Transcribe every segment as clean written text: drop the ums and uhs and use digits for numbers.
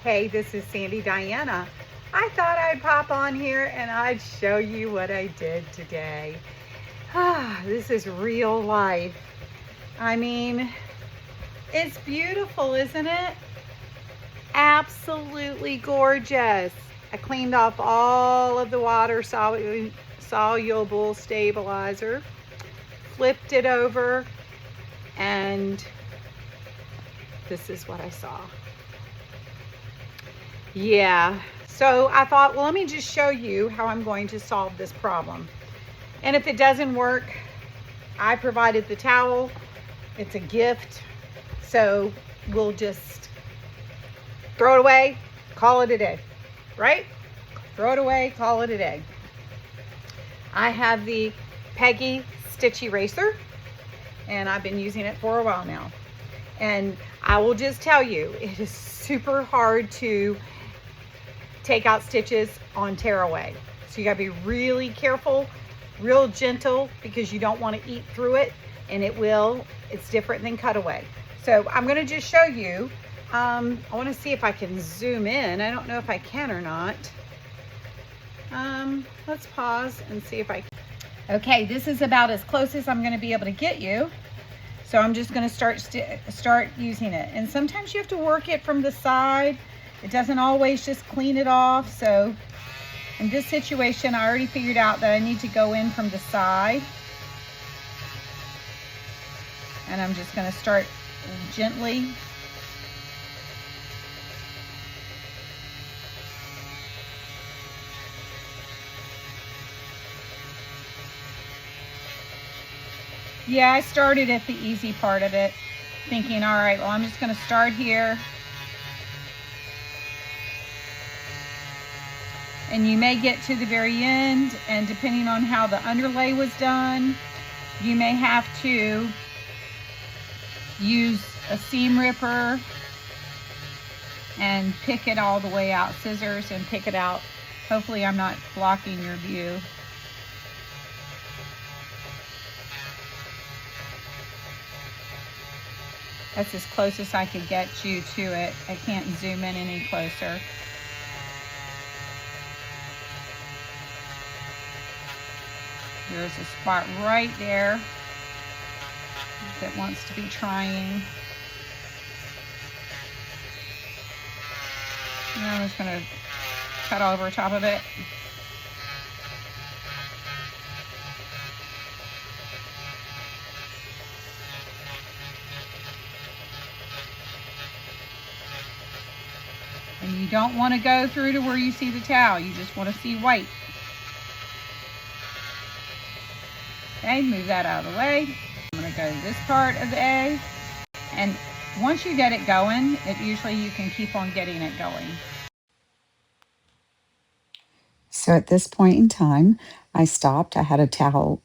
Hey, this is Sandy Diana. I thought I'd pop on here and I'd show you what I did today. This is real life. I mean, it's beautiful, isn't it? Absolutely gorgeous. I cleaned off all of the water soluble stabilizer, flipped it over, and this is what I saw. Yeah, so I thought, well, let me just show you how I'm going to solve this problem. And if it doesn't work, I provided the towel. It's a gift. So we'll just throw it away, call it a day, right? Throw it away, call it a day. I have the Peggy Stitch Eraser, and I've been using it for a while now. And I will just tell you, it is super hard to take out stitches on tearaway. So you gotta be really careful, real gentle, because you don't want to eat through it, and it's different than cutaway. So I'm gonna just show you. I want to see if I can zoom in. I don't know if I can or not. Let's pause and see if I can. Okay, this is about as close as I'm going to be able to get you. So I'm just going to start using it. And sometimes you have to work it from the side. It doesn't always just clean it off. So in this situation, I already figured out that I need to go in from the side. And I'm just going to start gently. Yeah, I started at the easy part of it, thinking, all right, well, I'm just going to start here. And you may get to the very end, and depending on how the underlay was done, you may have to use a seam ripper and pick it all the way out, scissors, and pick it out. Hopefully I'm not blocking your view. That's as close as I could get you to it. I can't zoom in any closer. There's a spot right there that wants to be trying. And I'm just going to cut over top of it. And you don't want to go through to where you see the towel. You just want to see white. Okay, move that out of the way. I'm going to go to this part of the A. And once you get it going, usually you can keep on getting it going. So at this point in time, I stopped. I had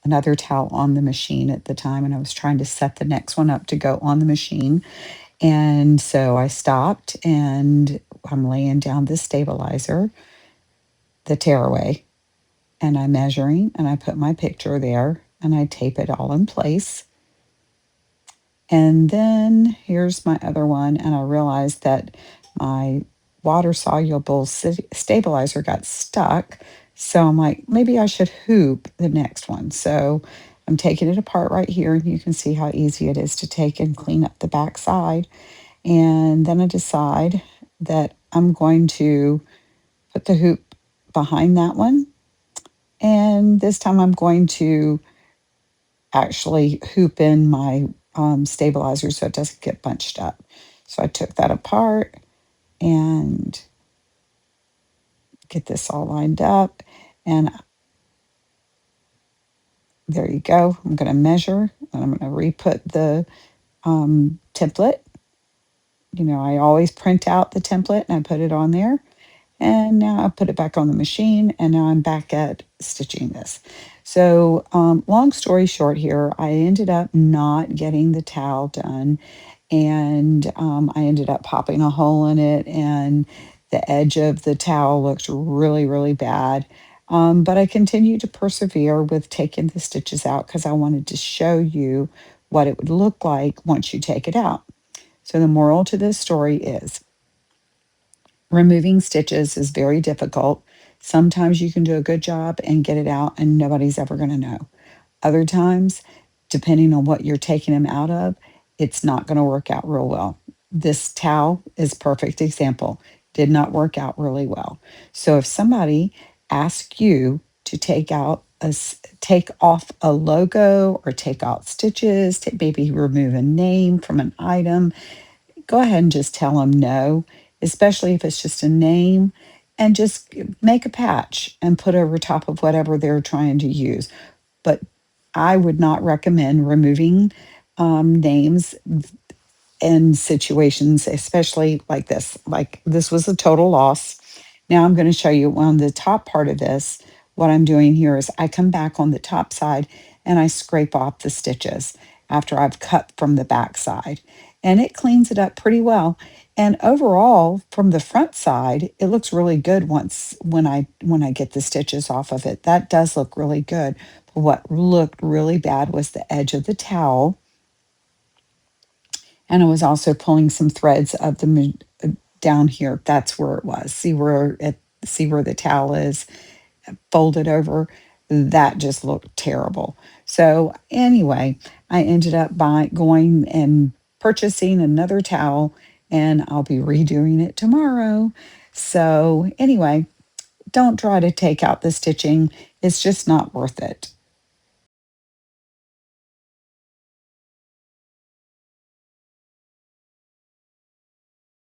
another towel on the machine at the time, and I was trying to set the next one up to go on the machine. And so I stopped, and I'm laying down the stabilizer, the tearaway, and I'm measuring, and I put my picture there, and I tape it all in place. And then here's my other one, and I realized that my water-soluble stabilizer got stuck. So I'm like, maybe I should hoop the next one. So I'm taking it apart right here, and you can see how easy it is to take and clean up the back side. And then I decide that I'm going to put the hoop behind that one. And this time I'm going to actually hoop in my stabilizer so it doesn't get bunched up. So I took that apart and get this all lined up. And there you go. I'm going to measure, and I'm going to re-put the template. You know, I always print out the template and I put it on there. And now I put it back on the machine, and now I'm back at stitching this. So long story short here, I ended up not getting the towel done, and I ended up popping a hole in it, and the edge of the towel looked really, really bad. But I continued to persevere with taking the stitches out because I wanted to show you what it would look like once you take it out. So the moral to this story is, Removing stitches is very difficult. Sometimes you can do a good job and get it out, and nobody's ever going to know. Other times, depending on what you're taking them out of, it's not going to work out real well. This towel is a perfect example. Did not work out really well. So if somebody asks you to take off a logo or take out stitches, to maybe remove a name from an item, go ahead and just tell them no, especially if it's just a name, and just make a patch and put over top of whatever they're trying to use. But I would not recommend removing names in situations, especially like this. Like this was a total loss. Now I'm going to show you on the top part of this. What I'm doing here is I come back on the top side and I scrape off the stitches after I've cut from the back side. And it cleans it up pretty well. And overall, from the front side, it looks really good once when I get the stitches off of it. That does look really good. But what looked really bad was the edge of the towel, and I was also pulling some threads of down here. That's where it was. See where the towel is folded over. That just looked terrible. So anyway, I ended up going and purchasing another towel, and I'll be redoing it tomorrow. So anyway, don't try to take out the stitching. It's just not worth it.